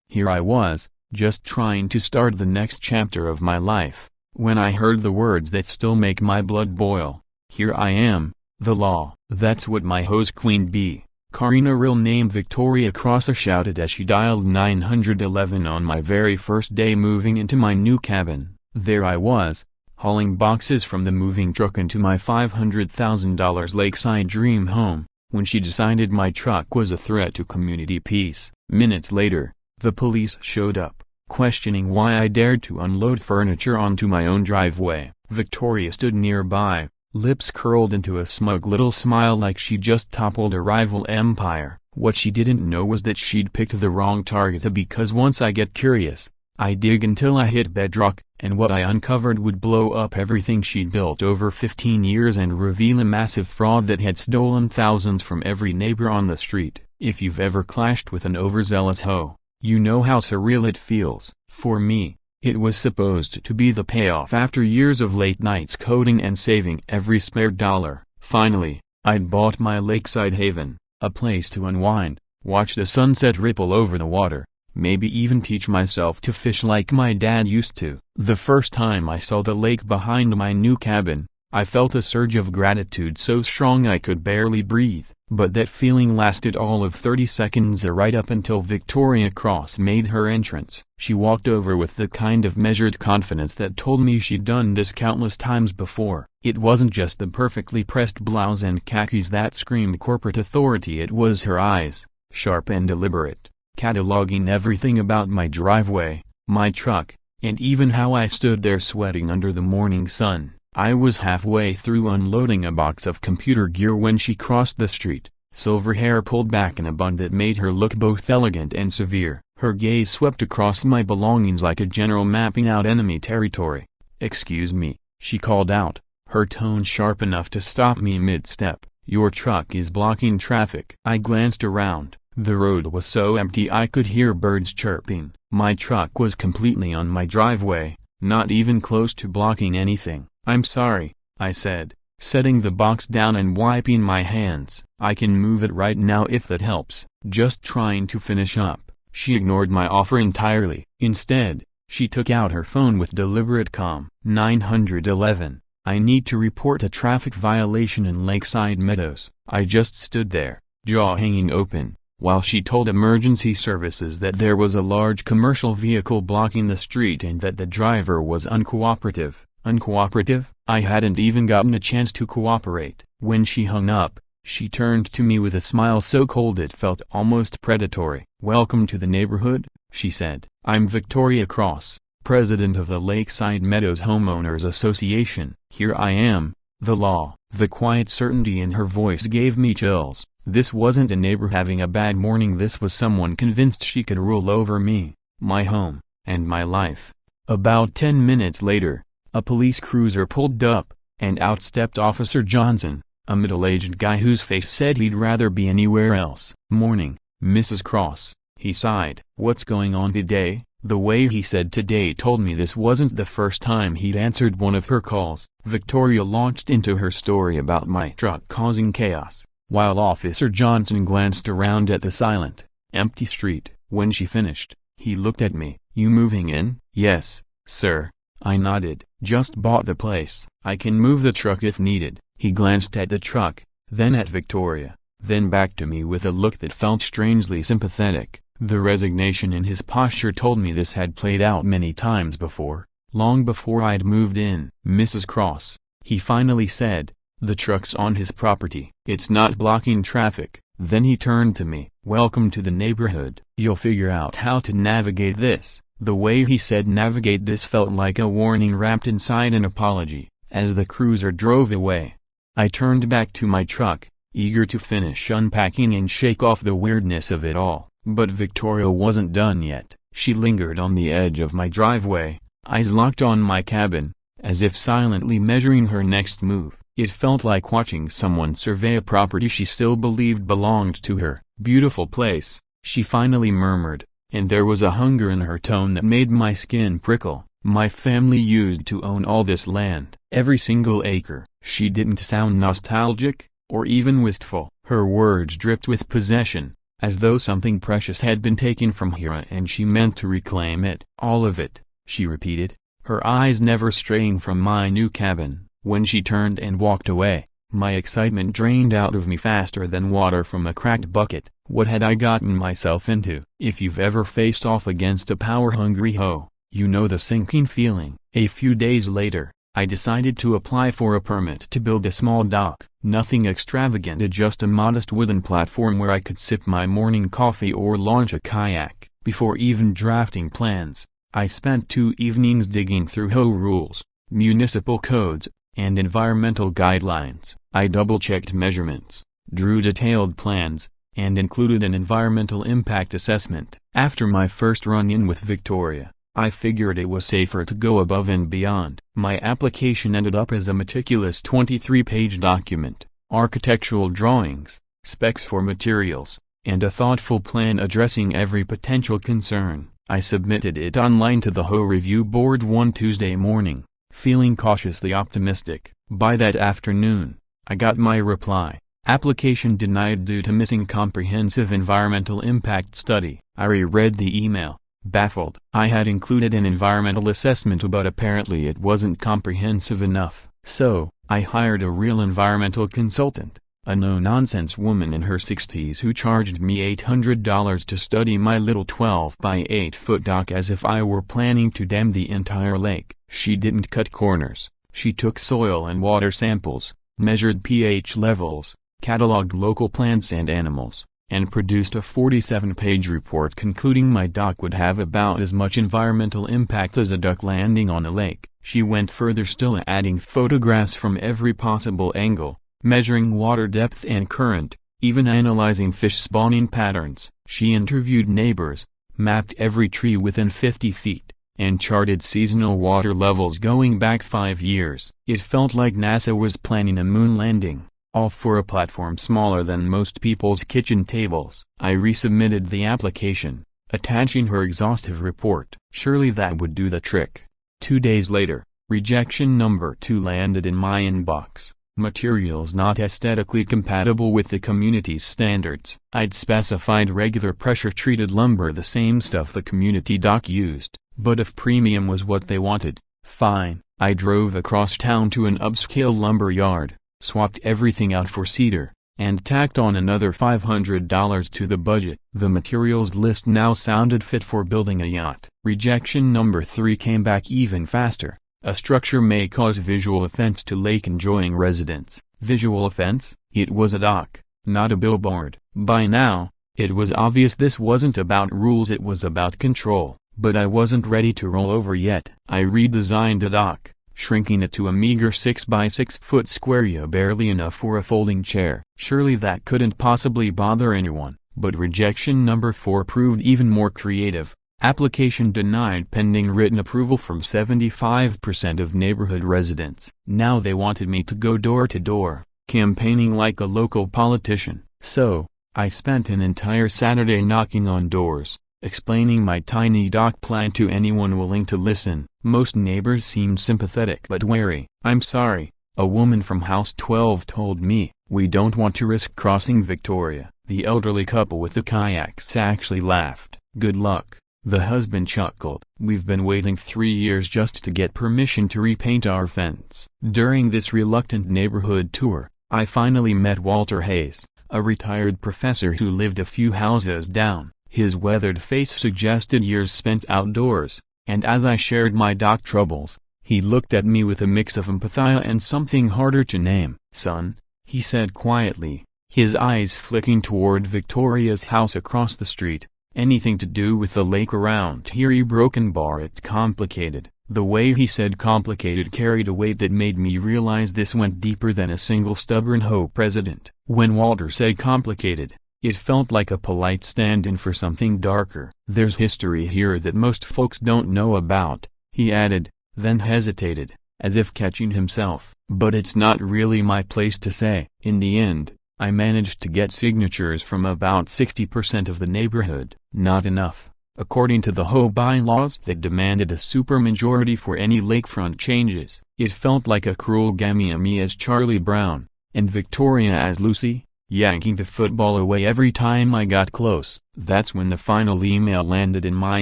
Here I was, just trying to start the next chapter of my life, when I heard the words that still make my blood boil. Here I am, the law. That's what my host Queen Bee, Karina real name Victoria Crosser shouted as she dialed 911 on my very first day moving into my new cabin. There I was, hauling boxes from the moving truck into my $500,000 lakeside dream home, when she decided my truck was a threat to community peace. Minutes later, the police showed up, questioning why I dared to unload furniture onto my own driveway. Victoria stood nearby, lips curled into a smug little smile like she just toppled a rival empire. What she didn't know was that she'd picked the wrong target, because once I get curious, I dig until I hit bedrock, and what I uncovered would blow up everything she'd built over 15 years and reveal a massive fraud that had stolen thousands from every neighbor on the street. If you've ever clashed with an overzealous hoe, you know how surreal it feels. For me, it was supposed to be the payoff after years of late nights coding and saving every spare dollar. Finally, I'd bought my lakeside haven, a place to unwind, watch the sunset ripple over the water, maybe even teach myself to fish like my dad used to. The first time I saw the lake behind my new cabin, I felt a surge of gratitude so strong I could barely breathe. But that feeling lasted all of 30 seconds, right up until Victoria Cross made her entrance. She walked over with the kind of measured confidence that told me she'd done this countless times before. It wasn't just the perfectly pressed blouse and khakis that screamed corporate authority, it was her eyes, sharp and deliberate, cataloging everything about my driveway, my truck, and even how I stood there sweating under the morning sun. I was halfway through unloading a box of computer gear when she crossed the street, silver hair pulled back in a bun that made her look both elegant and severe. Her gaze swept across my belongings like a general mapping out enemy territory. "Excuse me," she called out, her tone sharp enough to stop me mid-step. "Your truck is blocking traffic." I glanced around. The road was so empty I could hear birds chirping. My truck was completely on my driveway, not even close to blocking anything. "I'm sorry," I said, setting the box down and wiping my hands. "I can move it right now if that helps." Just trying to finish up, she ignored my offer entirely. Instead, she took out her phone with deliberate calm. 911, I need to report a traffic violation in Lakeside Meadows. I just stood there, jaw hanging open, while she told emergency services that there was a large commercial vehicle blocking the street and that the driver was uncooperative. Uncooperative? I hadn't even gotten a chance to cooperate. When she hung up, she turned to me with a smile so cold it felt almost predatory. "Welcome to the neighborhood," she said. "I'm Victoria Cross, president of the Lakeside Meadows Homeowners Association. Here I am, the law." The quiet certainty in her voice gave me chills. This wasn't a neighbor having a bad morning, this was someone convinced she could rule over me, my home, and my life. About 10 minutes later, a police cruiser pulled up, and out stepped Officer Johnson, a middle-aged guy whose face said he'd rather be anywhere else. "Morning, Mrs. Cross," he sighed. "What's going on today?" The way he said today told me this wasn't the first time he'd answered one of her calls. Victoria launched into her story about my truck causing chaos, while Officer Johnson glanced around at the silent, empty street. When she finished, he looked at me. "You moving in?" "Yes, sir," I nodded. "Just bought the place. I can move the truck if needed." He glanced at the truck, then at Victoria, then back to me with a look that felt strangely sympathetic. The resignation in his posture told me this had played out many times before, long before I'd moved in. "Mrs. Cross," he finally said, "the truck's on his property. It's not blocking traffic." Then he turned to me. "Welcome to the neighborhood. You'll figure out how to navigate this." The way he said navigate this felt like a warning wrapped inside an apology. As the cruiser drove away, I turned back to my truck, eager to finish unpacking and shake off the weirdness of it all. But Victoria wasn't done yet. She lingered on the edge of my driveway, eyes locked on my cabin, as if silently measuring her next move. It felt like watching someone survey a property she still believed belonged to her. "Beautiful place," she finally murmured, and there was a hunger in her tone that made my skin prickle. "My family used to own all this land, every single acre." She didn't sound nostalgic, or even wistful. Her words dripped with possession, as though something precious had been taken from her and she meant to reclaim it. "All of it," she repeated, her eyes never straying from my new cabin. When she turned and walked away, my excitement drained out of me faster than water from a cracked bucket. What had I gotten myself into? If you've ever faced off against a power-hungry hoe, you know the sinking feeling. A few days later, I decided to apply for a permit to build a small dock. Nothing extravagant, just a modest wooden platform where I could sip my morning coffee or launch a kayak. Before even drafting plans, I spent 2 evenings digging through HOA rules, municipal codes, and environmental guidelines. I double-checked measurements, drew detailed plans, and included an environmental impact assessment. After my first run-in with Victoria, I figured it was safer to go above and beyond. My application ended up as a meticulous 23-page document, architectural drawings, specs for materials, and a thoughtful plan addressing every potential concern. I submitted it online to the HOA review board one Tuesday morning, feeling cautiously optimistic. By that afternoon, I got my reply. Application denied due to missing comprehensive environmental impact study. I reread the email, baffled. I had included an environmental assessment, but apparently it wasn't comprehensive enough. So, I hired a real environmental consultant, a no-nonsense woman in her 60s who charged me $800 to study my little 12 by 8 foot dock as if I were planning to dam the entire lake. She didn't cut corners. She took soil and water samples, measured pH levels, cataloged local plants and animals, and produced a 47-page report concluding my dock would have about as much environmental impact as a duck landing on a lake. She went further still, adding photographs from every possible angle, measuring water depth and current, even analyzing fish spawning patterns. She interviewed neighbors, mapped every tree within 50 feet, and charted seasonal water levels going back 5 years. It felt like NASA was planning a moon landing, all for a platform smaller than most people's kitchen tables. I resubmitted the application, attaching her exhaustive report. Surely that would do the trick. 2 days later, rejection number 2 landed in my inbox. Materials not aesthetically compatible with the community's standards. I'd specified regular pressure-treated lumber, the same stuff the community dock used, but if premium was what they wanted, fine. I drove across town to an upscale lumber yard, swapped everything out for cedar, and tacked on another $500 to the budget. The materials list now sounded fit for building a yacht. Rejection number 3 came back even faster. A structure may cause visual offense to lake-enjoying residents. Visual offense? It was a dock, not a billboard. By now, it was obvious this wasn't about rules, it was about control. But I wasn't ready to roll over yet. I redesigned the dock, shrinking it to a meager 6 by 6 foot square, barely enough for a folding chair. Surely that couldn't possibly bother anyone. But rejection number 4 proved even more creative. Application denied pending written approval from 75% of neighborhood residents. Now they wanted me to go door to door, campaigning like a local politician. So, I spent an entire Saturday knocking on doors, explaining my tiny dock plan to anyone willing to listen. Most neighbors seemed sympathetic but wary. "I'm sorry," a woman from House 12 told me, "we don't want to risk crossing Victoria." The elderly couple with the kayaks actually laughed. "Good luck," the husband chuckled. "We've been waiting 3 years just to get permission to repaint our fence." During this reluctant neighborhood tour, I finally met Walter Hayes, a retired professor who lived a few houses down. His weathered face suggested years spent outdoors, and as I shared my dock troubles, he looked at me with a mix of empathy and something harder to name. "Son," he said quietly, his eyes flicking toward Victoria's house across the street, "anything to do with the lake around here, broken bar, it's complicated." The way he said complicated carried a weight that made me realize this went deeper than a single stubborn HOA president. When Walter said complicated, it felt like a polite stand-in for something darker. "There's history here that most folks don't know about," he added, then hesitated, as if catching himself. "But it's not really my place to say." In the end, I managed to get signatures from about 60% of the neighborhood. Not enough. According to the HOA bylaws that demanded a supermajority for any lakefront changes. It felt like a cruel game, me as Charlie Brown, and Victoria as Lucy, yanking the football away every time I got close. That's when the final email landed in my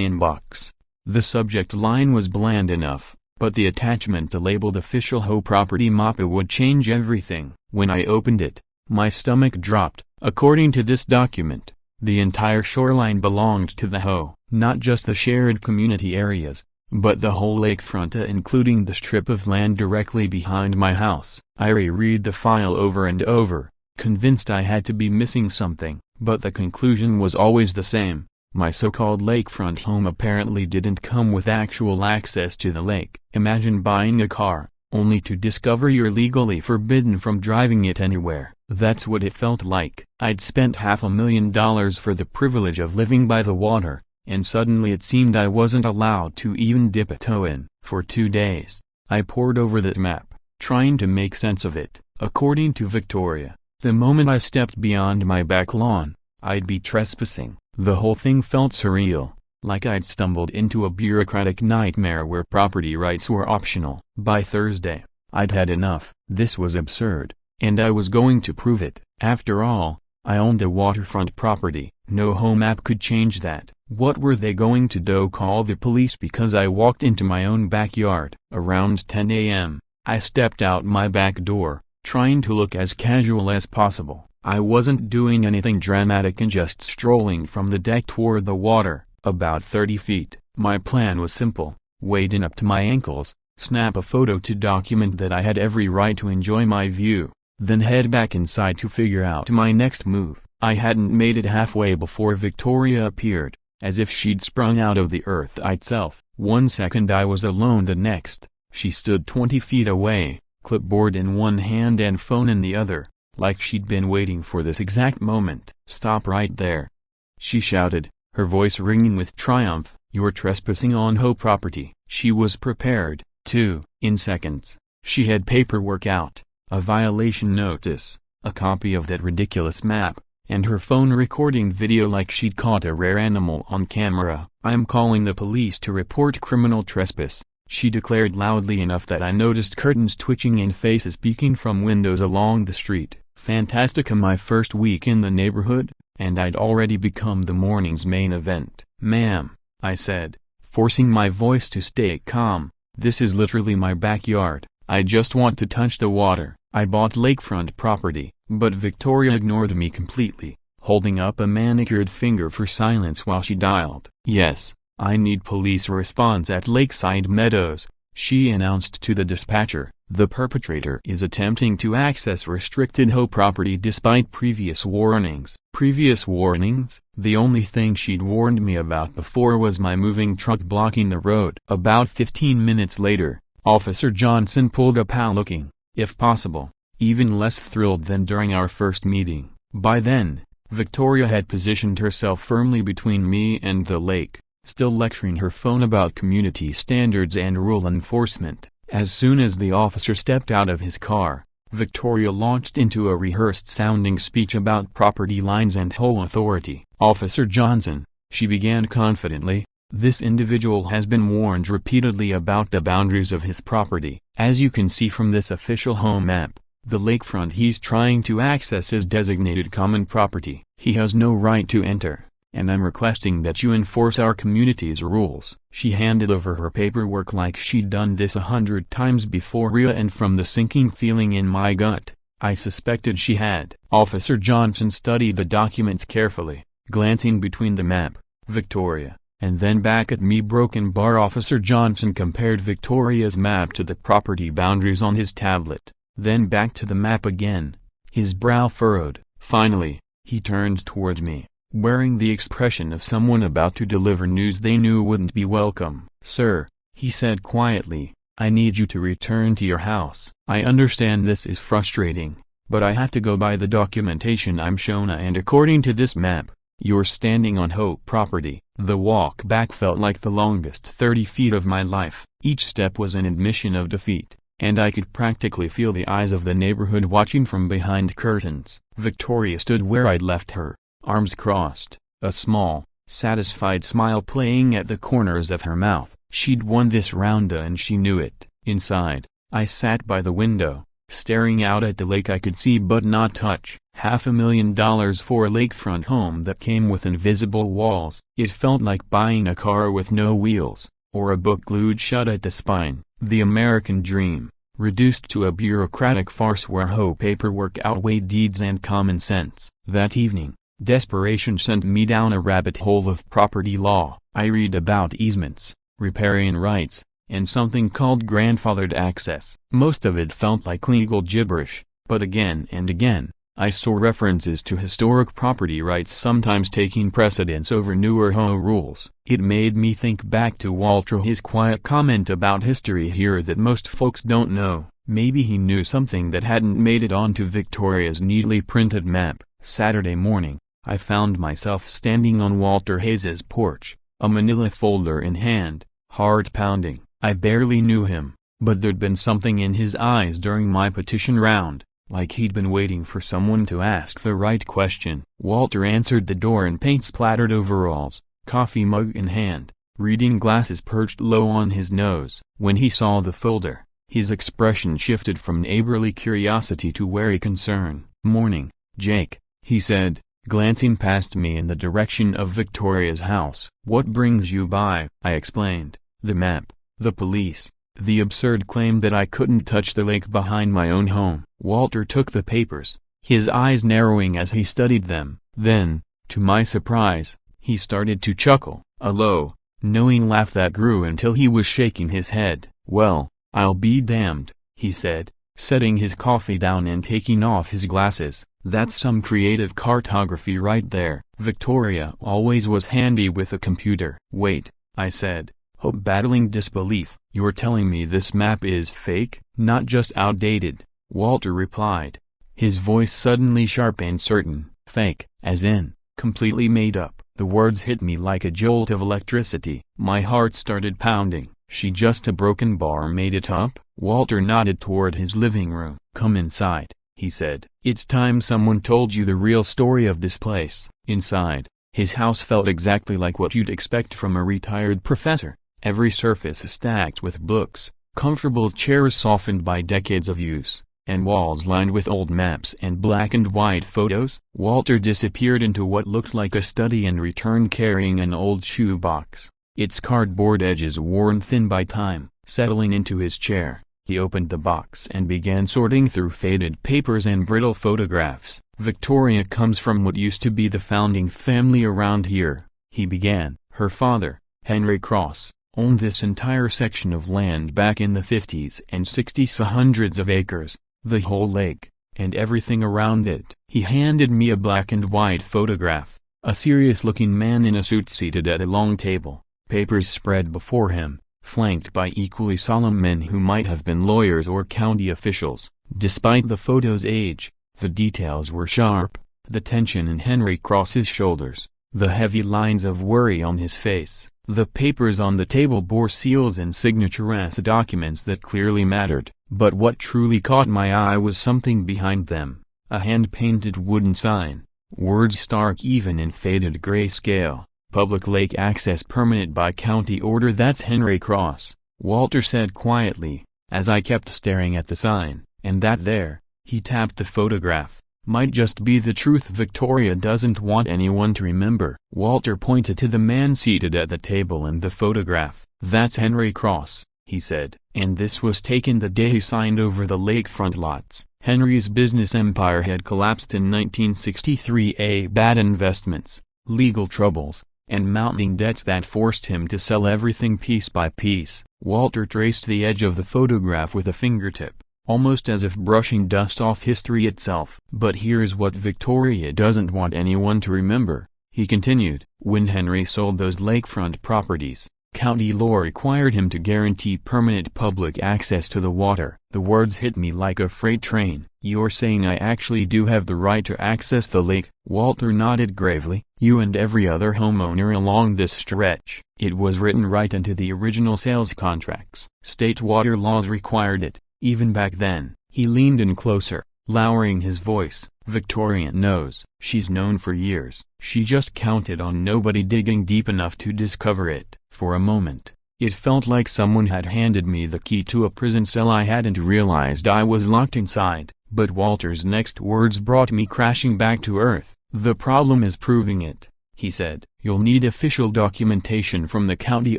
inbox. The subject line was bland enough, but the attachment labeled official HOA property map would change everything. When I opened it, my stomach dropped. According to this document, the entire shoreline belonged to the HOA, not just the shared community areas, but the whole lakefront, including the strip of land directly behind my house. I reread the file over and over, convinced I had to be missing something, but the conclusion was always the same. My so-called lakefront home apparently didn't come with actual access to the lake. Imagine buying a car, only to discover you're legally forbidden from driving it anywhere. That's what it felt like. I'd spent $500,000 for the privilege of living by the water, and suddenly it seemed I wasn't allowed to even dip a toe in. For 2 days, I pored over that map, trying to make sense of it. According to Victoria, the moment I stepped beyond my back lawn, I'd be trespassing. The whole thing felt surreal, like I'd stumbled into a bureaucratic nightmare where property rights were optional. By Thursday, I'd had enough. This was absurd, and I was going to prove it. After all, I owned a waterfront property. No home app could change that. What were they going to do? Call the police because I walked into my own backyard? Around 10 a.m., I stepped out my back door, trying to look as casual as possible. I wasn't doing anything dramatic and just strolling from the deck toward the water, about 30 feet. My plan was simple: wade in up to my ankles, snap a photo to document that I had every right to enjoy my view, then head back inside to figure out my next move. I hadn't made it halfway before Victoria appeared, as if she'd sprung out of the earth itself. 1 second I was alone, the next, she stood 20 feet away, clipboard in one hand and phone in the other, like she'd been waiting for this exact moment. "Stop right there," she shouted, her voice ringing with triumph. "You're trespassing on HOA property." She was prepared, too. In seconds, she had paperwork out, a violation notice, a copy of that ridiculous map, and her phone recording video like she'd caught a rare animal on camera. "I'm calling the police to report criminal trespass," she declared loudly enough that I noticed curtains twitching and faces peeking from windows along the street. Fantastic. My first week in the neighborhood, and I'd already become the morning's main event. "Ma'am," I said, forcing my voice to stay calm, "this is literally my backyard. I just want to touch the water. I bought lakefront property." But Victoria ignored me completely, holding up a manicured finger for silence while she dialed. "Yes, I need police response at Lakeside Meadows," she announced to the dispatcher. "The perpetrator is attempting to access restricted HOA property despite previous warnings." Previous warnings? The only thing she'd warned me about before was my moving truck blocking the road. About 15 minutes later, Officer Johnson pulled up, looking, if possible, even less thrilled than during our first meeting. By then, Victoria had positioned herself firmly between me and the lake, still lecturing her phone about community standards and rule enforcement. As soon as the officer stepped out of his car, Victoria launched into a rehearsed-sounding speech about property lines and HOA authority. "Officer Johnson," she began confidently, "this individual has been warned repeatedly about the boundaries of his property. As you can see from this official home map, the lakefront he's trying to access is designated common property. He has no right to enter, and I'm requesting that you enforce our community's rules." She handed over her paperwork like she'd done this 100 times before, and from the sinking feeling in my gut, I suspected she had. Officer Johnson studied the documents carefully, glancing between the map, Victoria, and then back at me. Broken bar. Officer Johnson compared Victoria's map to the property boundaries on his tablet, then back to the map again, his brow furrowed. Finally, he turned toward me, wearing the expression of someone about to deliver news they knew wouldn't be welcome. "Sir," he said quietly, "I need you to return to your house. I understand this is frustrating, but I have to go by the documentation I'm shown, and according to this map, you're standing on HOA property." The walk back felt like the longest 30 feet of my life. Each step was an admission of defeat, and I could practically feel the eyes of the neighborhood watching from behind curtains. Victoria stood where I'd left her, arms crossed, a small, satisfied smile playing at the corners of her mouth. She'd won this round, and she knew it. Inside, I sat by the window, staring out at the lake I could see but not touch. $500,000 for a lakefront home that came with invisible walls. It felt like buying a car with no wheels, or a book glued shut at the spine. The American dream, reduced to a bureaucratic farce where paperwork outweighed deeds and common sense. That evening, desperation sent me down a rabbit hole of property law. I read about easements, riparian rights, and something called grandfathered access. Most of it felt like legal gibberish, but again and again, I saw references to historic property rights sometimes taking precedence over newer HOA rules. It made me think back to Walter, his quiet comment about history here that most folks don't know. Maybe he knew something that hadn't made it onto Victoria's neatly printed map. Saturday morning, I found myself standing on Walter Hayes's porch, a manila folder in hand, heart pounding. I barely knew him, but there'd been something in his eyes during my petition round, like he'd been waiting for someone to ask the right question. Walter answered the door in paint-splattered overalls, coffee mug in hand, reading glasses perched low on his nose. When he saw the folder, his expression shifted from neighborly curiosity to wary concern. "Morning, Jake," he said, glancing past me in the direction of Victoria's house. "What brings you by?" I explained. "The map, the police, the absurd claim that I couldn't touch the lake behind my own home." Walter took the papers, his eyes narrowing as he studied them. Then, to my surprise, he started to chuckle, a low, knowing laugh that grew until he was shaking his head. "Well, I'll be damned," he said, setting his coffee down and taking off his glasses. "That's some creative cartography right there." Victoria always was handy with a computer. "Wait," I said, battling disbelief. "You're telling me this map is fake?" "Not just outdated," Walter replied, his voice suddenly sharp and certain. "Fake, as in, completely made up." The words hit me like a jolt of electricity. My heart started pounding. "She just a broken bar made it up?" Walter nodded toward his living room. "Come inside," he said. "It's time someone told you the real story of this place." Inside, his house felt exactly like what you'd expect from a retired professor. Every surface stacked with books, comfortable chairs softened by decades of use, and walls lined with old maps and black and white photos. Walter disappeared into what looked like a study and returned carrying an old shoebox, its cardboard edges worn thin by time. Settling into his chair, he opened the box and began sorting through faded papers and brittle photographs. "Victoria comes from what used to be the founding family around here," he began. "Her father, Henry Cross, owned this entire section of land back in the 50s and 60s, hundreds of acres, the whole lake, and everything around it." He handed me a black and white photograph, a serious-looking man in a suit seated at a long table, papers spread before him, flanked by equally solemn men who might have been lawyers or county officials. Despite the photo's age, the details were sharp, the tension in Henry Cross's shoulders, the heavy lines of worry on his face. The papers on the table bore seals and signatures, documents that clearly mattered. But what truly caught my eye was something behind them, a hand-painted wooden sign, words stark even in faded grayscale, "Public Lake Access Permanent by County Order." "That's Henry Cross," Walter said quietly, as I kept staring at the sign. "And that there," he tapped the photograph, "might just be the truth Victoria doesn't want anyone to remember." Walter pointed to the man seated at the table and the photograph. "That's Henry Cross," he said. "And this was taken the day he signed over the lakefront lots." Henry's business empire had collapsed in 1963. Bad investments, legal troubles, and mounting debts that forced him to sell everything piece by piece. Walter traced the edge of the photograph with a fingertip, almost as if brushing dust off history itself. "But here's what Victoria doesn't want anyone to remember," he continued. "When Henry sold those lakefront properties, county law required him to guarantee permanent public access to the water." The words hit me like a freight train. "You're saying I actually do have the right to access the lake?" Walter nodded gravely. "You and every other homeowner along this stretch. It was written right into the original sales contracts. State water laws required it, even back then." He leaned in closer, lowering his voice. "Victoria knows. She's known for years. She just counted on nobody digging deep enough to discover it." For a moment, it felt like someone had handed me the key to a prison cell I hadn't realized I was locked inside. But Walter's next words brought me crashing back to earth. "The problem is proving it," he said. "You'll need official documentation from the county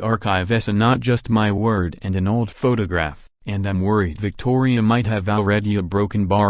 archives and not just my word and an old photograph. And I'm worried Victoria might have already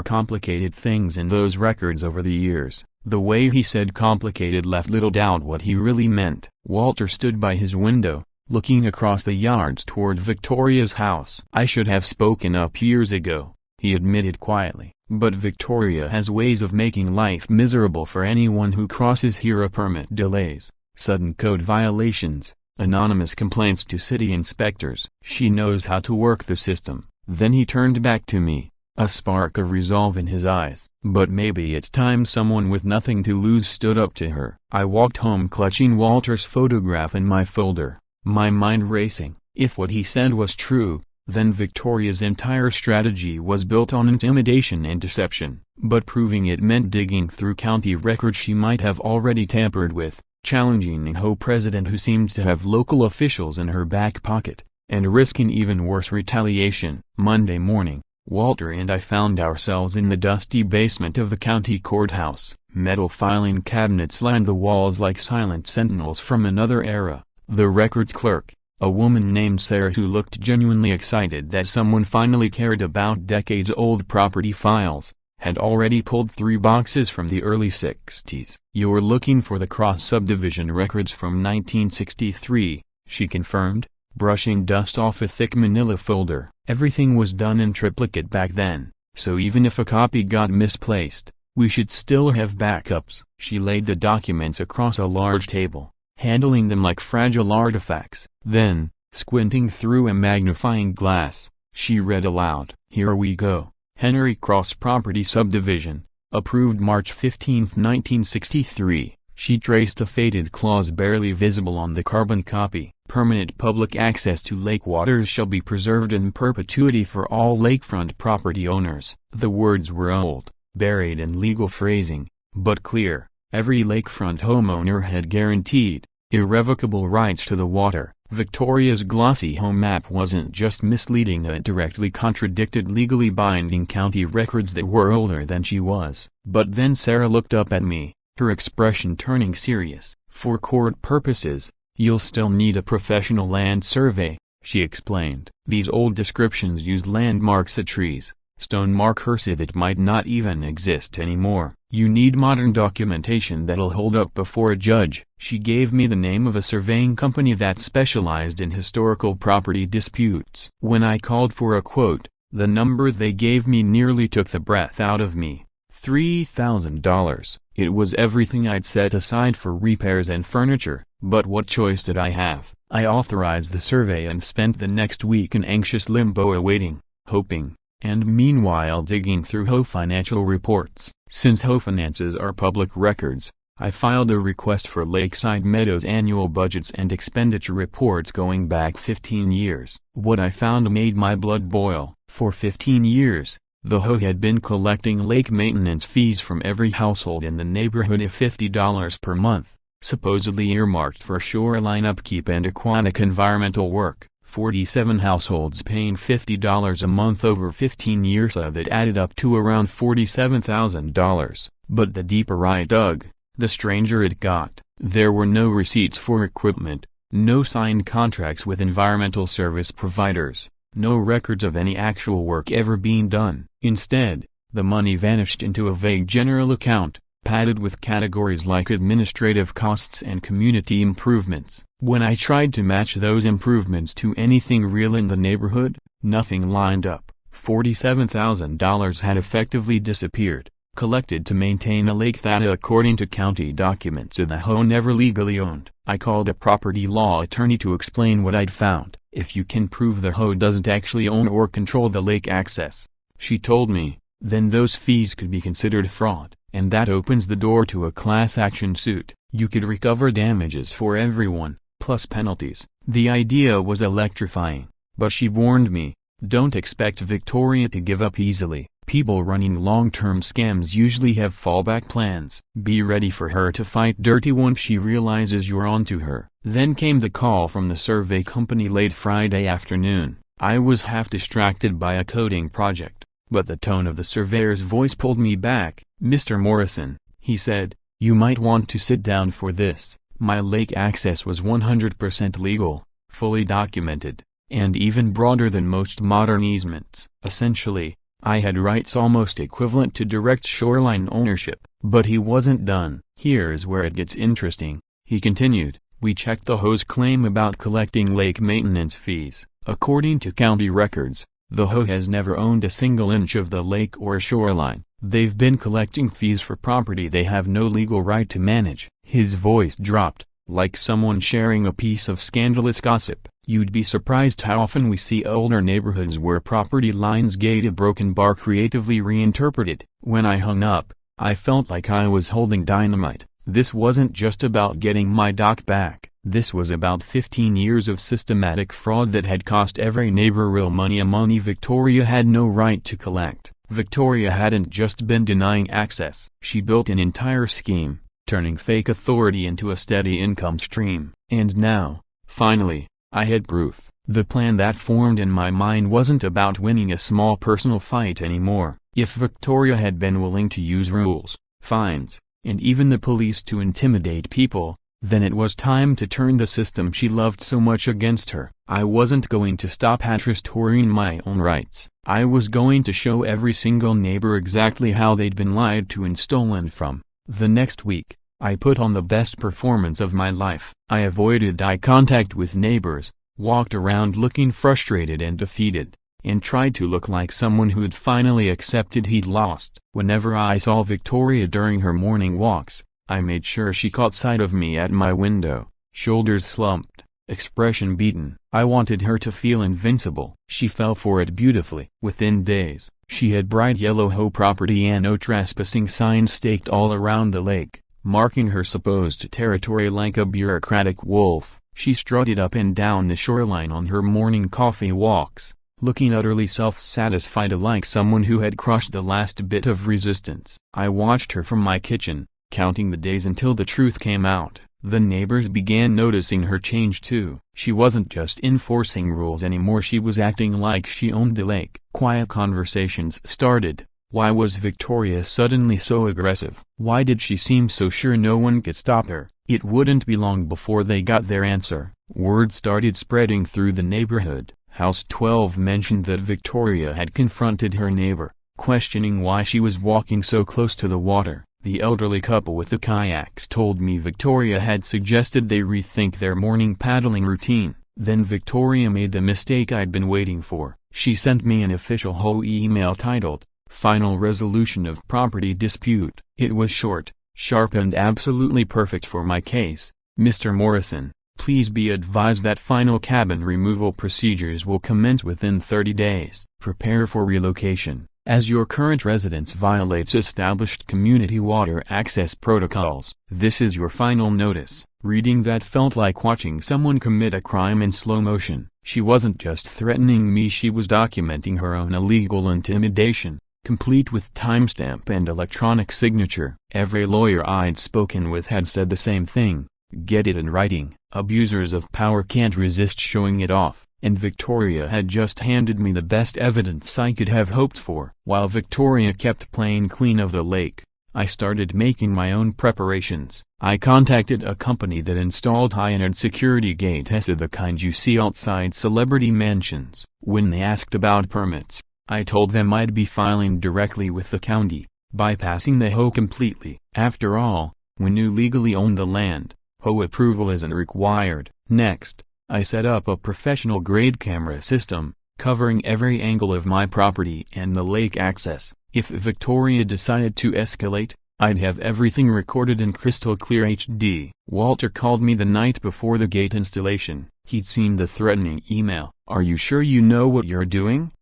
complicated things in those records over the years." The way he said complicated left little doubt what he really meant. Walter stood by his window, looking across the yards toward Victoria's house. "I should have spoken up years ago," he admitted quietly. "But Victoria has ways of making life miserable for anyone who crosses here. A permit delays, sudden code violations, anonymous complaints to city inspectors. She knows how to work the system." Then he turned back to me, a spark of resolve in his eyes. "But maybe it's time someone with nothing to lose stood up to her." I walked home clutching Walter's photograph in my folder, my mind racing. If what he said was true, then Victoria's entire strategy was built on intimidation and deception. But proving it meant digging through county records she might have already tampered with, challenging an HOA president who seemed to have local officials in her back pocket, and risking even worse retaliation. Monday morning, Walter and I found ourselves in the dusty basement of the county courthouse. Metal filing cabinets lined the walls like silent sentinels from another era. The records clerk, a woman named Sarah who looked genuinely excited that someone finally cared about decades-old property files, had already pulled 3 boxes from the early 60s. "You're looking for the cross-subdivision records from 1963, she confirmed, brushing dust off a thick manila folder. "Everything was done in triplicate back then, so even if a copy got misplaced, we should still have backups." She laid the documents across a large table, handling them like fragile artifacts. Then, squinting through a magnifying glass, she read aloud. "Here we go. Henry Cross Property Subdivision, approved March 15, 1963. She traced a faded clause barely visible on the carbon copy. "Permanent public access to lake waters shall be preserved in perpetuity for all lakefront property owners." The words were old, buried in legal phrasing, but clear. Every lakefront homeowner had guaranteed, irrevocable rights to the water. Victoria's glossy home map wasn't just misleading, it directly contradicted legally binding county records that were older than she was. But then Sarah looked up at me, her expression turning serious. "For court purposes, you'll still need a professional land survey," she explained. "These old descriptions use landmarks of trees, stone markers that might not even exist anymore. You need modern documentation that'll hold up before a judge." She gave me the name of a surveying company that specialized in historical property disputes. When I called for a quote, the number they gave me nearly took the breath out of me. $3,000. It was everything I'd set aside for repairs and furniture, but what choice did I have? I authorized the survey and spent the next week in anxious limbo awaiting, hoping, and meanwhile digging through HOA financial reports. Since HOA finances are public records, I filed a request for Lakeside Meadows annual budgets and expenditure reports going back 15 years. What I found made my blood boil. For 15 years, the HOA had been collecting lake maintenance fees from every household in the neighborhood of $50 per month, supposedly earmarked for shoreline upkeep and aquatic environmental work. 47 households paying $50 a month over 15 years, that added up to around $47,000. But the deeper I dug, the stranger it got. There were no receipts for equipment, no signed contracts with environmental service providers, no records of any actual work ever being done. Instead, the money vanished into a vague general account, padded with categories like administrative costs and community improvements. When I tried to match those improvements to anything real in the neighborhood, nothing lined up. $47,000 had effectively disappeared, collected to maintain a lake that, according to county documents, the HOA never legally owned. I called a property law attorney to explain what I'd found. "If you can prove the HOA doesn't actually own or control the lake access," she told me, "then those fees could be considered fraud, and that opens the door to a class action suit. You could recover damages for everyone, plus penalties." The idea was electrifying, but she warned me, "Don't expect Victoria to give up easily. People running long-term scams usually have fallback plans. Be ready for her to fight dirty once she realizes you're onto her." Then came the call from the survey company late Friday afternoon. I was half distracted by a coding project, but the tone of the surveyor's voice pulled me back. "Mr. Morrison," he said, "you might want to sit down for this. My lake access was 100% legal, fully documented, and even broader than most modern easements. Essentially, I had rights almost equivalent to direct shoreline ownership." But he wasn't done. "Here's where it gets interesting," he continued. "We checked the HOA's claim about collecting lake maintenance fees. According to county records, the HOA has never owned a single inch of the lake or shoreline. They've been collecting fees for property they have no legal right to manage." His voice dropped, like someone sharing a piece of scandalous gossip. "You'd be surprised how often we see older neighborhoods where property lines gate a broken bar creatively reinterpreted." When I hung up, I felt like I was holding dynamite. This wasn't just about getting my dock back. This was about 15 years of systematic fraud that had cost every neighbor real money, a money Victoria had no right to collect. Victoria hadn't just been denying access. She built an entire scheme, turning fake authority into a steady income stream. And now, finally, I had proof. The plan that formed in my mind wasn't about winning a small personal fight anymore. If Victoria had been willing to use rules, fines, and even the police to intimidate people, then it was time to turn the system she loved so much against her. I wasn't going to stop at restoring my own rights. I was going to show every single neighbor exactly how they'd been lied to and stolen from. The next week, I put on the best performance of my life. I avoided eye contact with neighbors, walked around looking frustrated and defeated, and tried to look like someone who'd finally accepted he'd lost. Whenever I saw Victoria during her morning walks, I made sure she caught sight of me at my window, shoulders slumped, expression beaten. I wanted her to feel invincible. She fell for it beautifully. Within days, she had bright yellow HOA property and no trespassing signs staked all around the lake, marking her supposed territory like a bureaucratic wolf. She strutted up and down the shoreline on her morning coffee walks, looking utterly self-satisfied, like someone who had crushed the last bit of resistance. I watched her from my kitchen, counting the days until the truth came out. The neighbors began noticing her change too. She wasn't just enforcing rules anymore, she was acting like she owned the lake. Quiet conversations started. Why was Victoria suddenly so aggressive? Why did she seem so sure no one could stop her? It wouldn't be long before they got their answer. Word started spreading through the neighborhood. House 12 mentioned that Victoria had confronted her neighbor, questioning why she was walking so close to the water. The elderly couple with the kayaks told me Victoria had suggested they rethink their morning paddling routine. Then Victoria made the mistake I'd been waiting for. She sent me an official HOA email titled, "Final Resolution of Property Dispute." It was short, sharp and absolutely perfect for my case. "Mr. Morrison, please be advised that final cabin removal procedures will commence within 30 days. Prepare for relocation, as your current residence violates established community water access protocols. This is your final notice." Reading that felt like watching someone commit a crime in slow motion. She wasn't just threatening me, she was documenting her own illegal intimidation, complete with timestamp and electronic signature. Every lawyer I'd spoken with had said the same thing. Get it in writing. Abusers of power can't resist showing it off. And Victoria had just handed me the best evidence I could have hoped for. While Victoria kept playing queen of the lake, I started making my own preparations. I contacted a company that installed high-end security gates, the kind you see outside celebrity mansions. When they asked about permits, I told them I'd be filing directly with the county, bypassing the HOA completely. After all, when you legally own the land, HOA approval isn't required. Next, I set up a professional-grade camera system, covering every angle of my property and the lake access. If Victoria decided to escalate, I'd have everything recorded in crystal clear HD. Walter called me the night before the gate installation. He'd seen the threatening email. "Are you sure you know what you're doing?"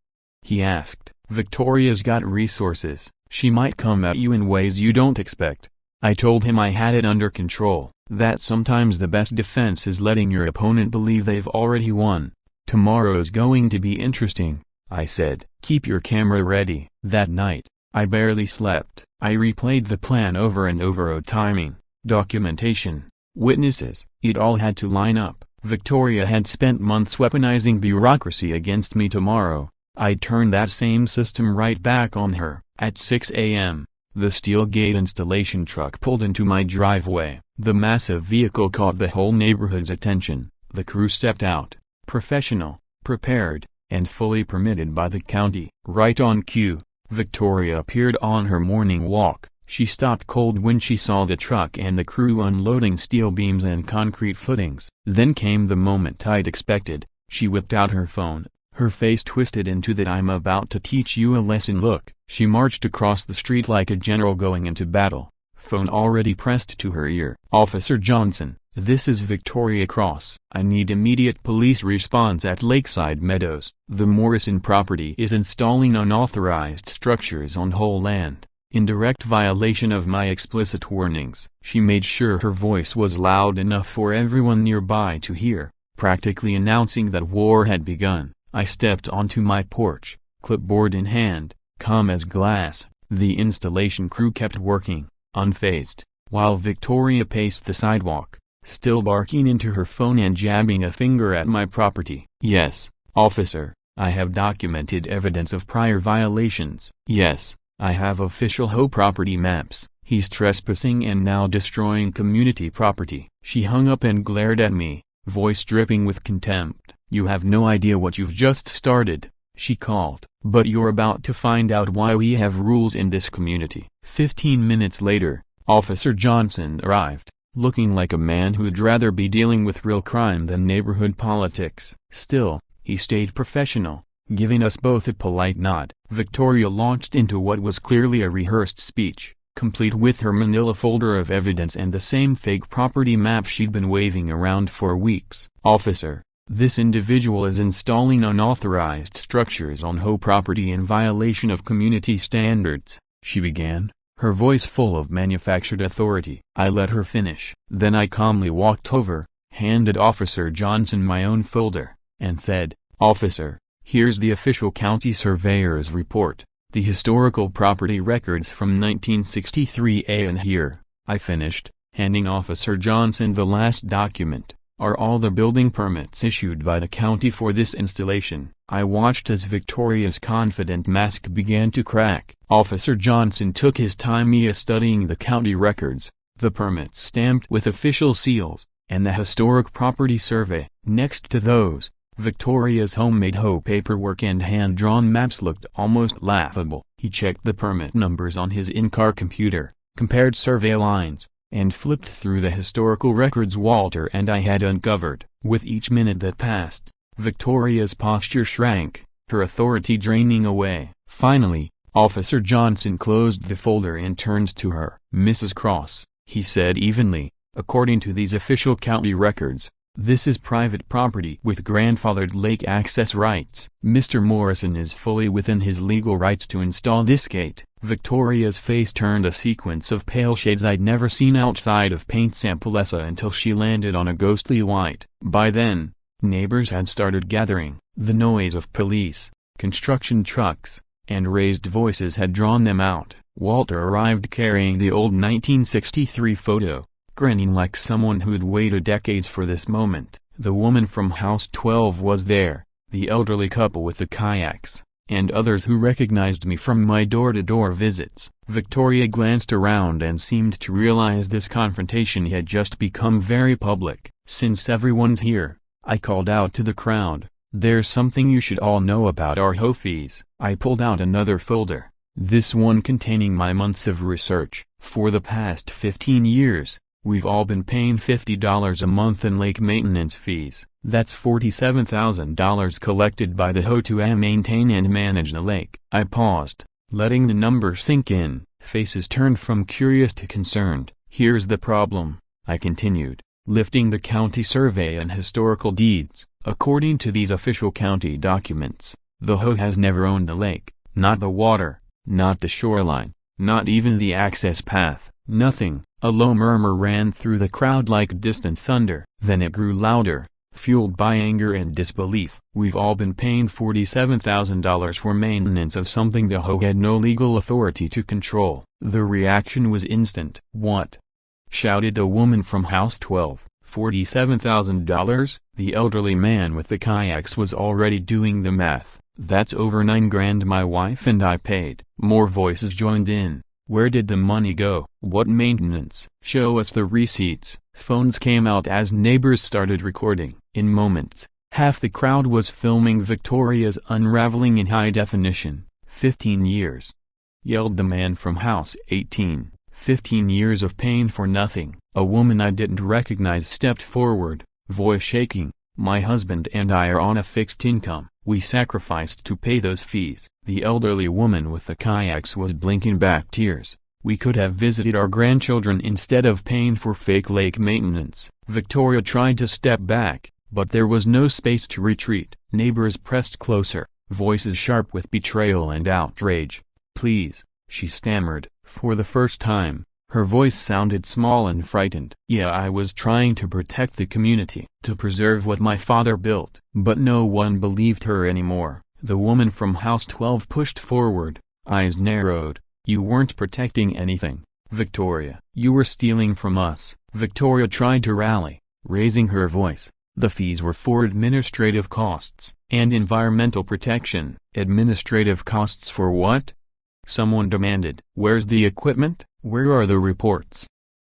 he asked. "Victoria's got resources. She might come at you in ways you don't expect." I told him I had it under control, that sometimes the best defense is letting your opponent believe they've already won. "Tomorrow's going to be interesting," I said. "Keep your camera ready." That night, I barely slept. I replayed the plan over and over. Timing, documentation, witnesses. It all had to line up. Victoria had spent months weaponizing bureaucracy against me. Tomorrow, I'd turn that same system right back on her. At 6 a.m., the steel gate installation truck pulled into my driveway. The massive vehicle caught the whole neighborhood's attention. The crew stepped out, professional, prepared, and fully permitted by the county. Right on cue, Victoria appeared on her morning walk. She stopped cold when she saw the truck and the crew unloading steel beams and concrete footings. Then came the moment I'd expected. She whipped out her phone, her face twisted into that "I'm about to teach you a lesson" look. She marched across the street like a general going into battle, phone already pressed to her ear. "Officer Johnson, this is Victoria Cross. I need immediate police response at Lakeside Meadows. The Morrison property is installing unauthorized structures on whole land, in direct violation of my explicit warnings." She made sure her voice was loud enough for everyone nearby to hear, practically announcing that war had begun. I stepped onto my porch, clipboard in hand, calm as glass. The installation crew kept working, unfazed, while Victoria paced the sidewalk, still barking into her phone and jabbing a finger at my property. "Yes, officer, I have documented evidence of prior violations. Yes, I have official HOA property maps. He's trespassing and now destroying community property." She hung up and glared at me, voice dripping with contempt. "You have no idea what you've just started," she called. "But you're about to find out why we have rules in this community." 15 minutes later, Officer Johnson arrived, looking like a man who'd rather be dealing with real crime than neighborhood politics. Still, he stayed professional, giving us both a polite nod. Victoria launched into what was clearly a rehearsed speech, complete with her manila folder of evidence and the same fake property map she'd been waving around for weeks. "Officer, this individual is installing unauthorized structures on HOA property in violation of community standards," she began, her voice full of manufactured authority. I let her finish. Then I calmly walked over, handed Officer Johnson my own folder, and said, "Officer, here's the official county surveyor's report, the historical property records from 1963, and here," I finished, handing Officer Johnson the last document, "are all the building permits issued by the county for this installation." I watched as Victoria's confident mask began to crack. Officer Johnson took his time studying the county records, the permits stamped with official seals, and the historic property survey. Next to those, Victoria's homemade HOA paperwork and hand-drawn maps looked almost laughable. He checked the permit numbers on his in-car computer, compared survey lines, and flipped through the historical records Walter and I had uncovered. With each minute that passed, Victoria's posture shrank, her authority draining away. Finally, Officer Johnson closed the folder and turned to her. "Mrs. Cross," he said evenly, "according to these official county records, this is private property with grandfathered lake access rights. Mr. Morrison is fully within his legal rights to install this gate." Victoria's face turned a sequence of pale shades I'd never seen outside of Paint Sampalessa until she landed on a ghostly white. By then, neighbors had started gathering. The noise of police, construction trucks, and raised voices had drawn them out. Walter arrived carrying the old 1963 photo, grinning like someone who'd waited decades for this moment. The woman from House 12 was there, the elderly couple with the kayaks, and others who recognized me from my door-to-door visits. Victoria glanced around and seemed to realize this confrontation had just become very public. "Since everyone's here," I called out to the crowd, "there's something you should all know about our HOA fees." I pulled out another folder, this one containing my months of research. "For the past 15 years, we've all been paying $50 a month in lake maintenance fees. That's $47,000 collected by the HOA to maintain and manage the lake." I paused, letting the number sink in. Faces turned from curious to concerned. "Here's the problem," I continued, lifting the county survey and historical deeds. "According to these official county documents, the HOA has never owned the lake, not the water, not the shoreline, not even the access path, nothing." A low murmur ran through the crowd like distant thunder. Then it grew louder, fueled by anger and disbelief. "We've all been paying $47,000 for maintenance of something the HOA had no legal authority to control." The reaction was instant. "What?" shouted a woman from House 12. $47,000? The elderly man with the kayaks was already doing the math. That's over 9 grand my wife and I paid. More voices joined in. Where did the money go? What maintenance? Show us the receipts. Phones came out as neighbors started recording. In moments, half the crowd was filming Victoria's unraveling in high definition. 15 years. Yelled the man from house 18. 15 years of pain for nothing. A woman I didn't recognize stepped forward, voice shaking. My husband and I are on a fixed income. We sacrificed to pay those fees. The elderly woman with the kayaks was blinking back tears. We could have visited our grandchildren instead of paying for fake lake maintenance. Victoria tried to step back, but there was no space to retreat. Neighbors pressed closer, voices sharp with betrayal and outrage. Please, she stammered. For the first time, her voice sounded small and frightened. Yeah, I was trying to protect the community, to preserve what my father built. But no one believed her anymore. The woman from house 12 pushed forward, eyes narrowed. You weren't protecting anything, Victoria. You were stealing from us. Victoria tried to rally, raising her voice. The fees were for administrative costs and environmental protection. Administrative costs for what? Someone demanded. Where's the equipment? Where are the reports?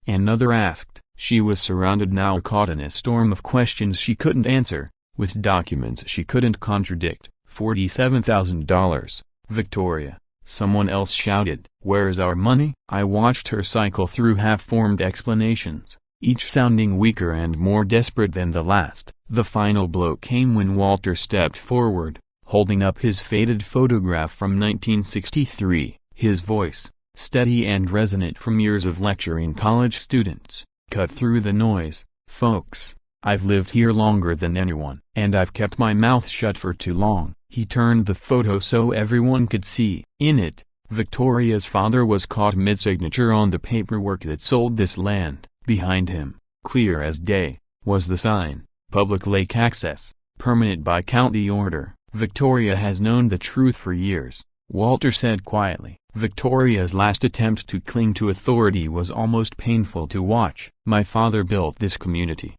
Another asked. She was surrounded now, caught in a storm of questions she couldn't answer, with documents she couldn't contradict. $47,000. Victoria. Someone else shouted. Where's our money? I watched her cycle through half-formed explanations, each sounding weaker and more desperate than the last. The final blow came when Walter stepped forward, holding up his faded photograph from 1963. His voice, steady and resonant from years of lecturing college students, cut through the noise. Folks, I've lived here longer than anyone, and I've kept my mouth shut for too long. He turned the photo so everyone could see. In it, Victoria's father was caught mid-signature on the paperwork that sold this land. Behind him, clear as day, was the sign, Public Lake Access, permanent by county order. Victoria has known the truth for years, Walter said quietly. Victoria's last attempt to cling to authority was almost painful to watch. My father built this community,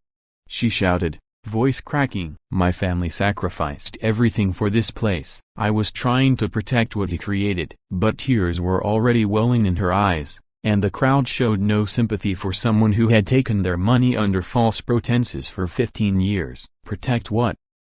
she shouted, voice cracking. My family sacrificed everything for this place. I was trying to protect what he created. But tears were already welling in her eyes, and the crowd showed no sympathy for someone who had taken their money under false pretenses for 15 years. Protect what?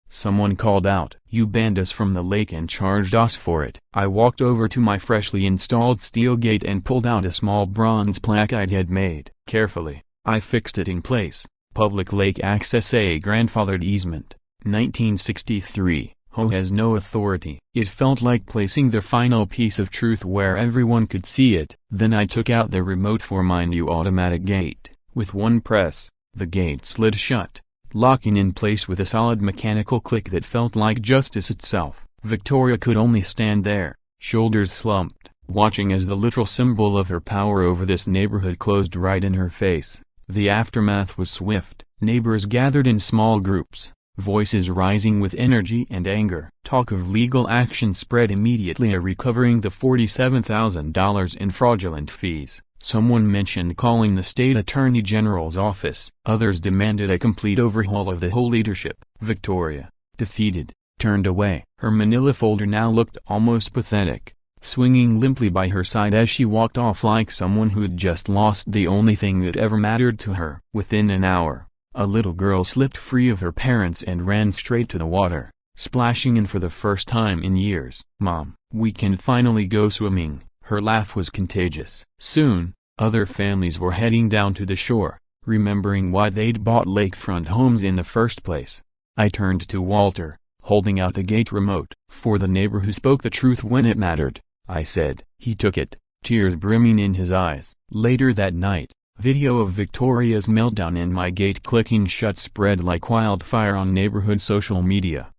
Someone called out. You banned us from the lake and charged us for it. I walked over to my freshly installed steel gate and pulled out a small bronze plaque I had made. Carefully, I fixed it in place. Public Lake Access, a grandfathered easement. 1963. HOA has no authority. It felt like placing the final piece of truth where everyone could see it. Then I took out the remote for my new automatic gate. With one press, the gate slid shut, locking in place with a solid mechanical click that felt like justice itself. Victoria could only stand there, shoulders slumped, watching as the literal symbol of her power over this neighborhood closed right in her face. The aftermath was swift. Neighbors gathered in small groups, voices rising with energy and anger. Talk of legal action spread immediately, recovering the $47,000 in fraudulent fees. Someone mentioned calling the state attorney general's office. Others demanded a complete overhaul of the whole leadership. Victoria, defeated, turned away. Her manila folder now looked almost pathetic, swinging limply by her side as she walked off like someone who'd just lost the only thing that ever mattered to her. Within an hour, a little girl slipped free of her parents and ran straight to the water, splashing in for the first time in years. Mom, we can finally go swimming. Her laugh was contagious. Soon, other families were heading down to the shore, remembering why they'd bought lakefront homes in the first place. I turned to Walter, holding out the gate remote. For the neighbor who spoke the truth when it mattered, I said. He took it, tears brimming in his eyes. Later that night, video of Victoria's meltdown and my gate clicking shut spread like wildfire on neighborhood social media.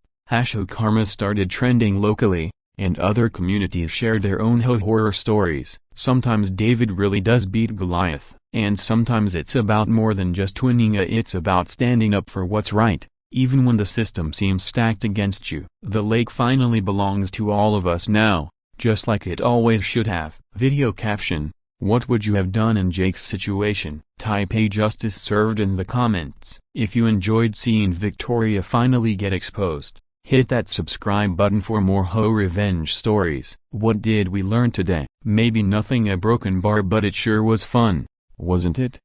#Karma started trending locally, and other communities shared their own horror stories. Sometimes David really does beat Goliath, and sometimes it's about more than just winning. It's about standing up for what's right, even when the system seems stacked against you. The lake finally belongs to all of us now, just like it always should have. Video caption: what would you have done in Jake's situation? Type a justice served in the comments. If you enjoyed seeing Victoria finally get exposed, Hit that subscribe button for more HOA revenge stories. What did we learn today? Maybe nothing a broken bar, but it sure was fun, wasn't it?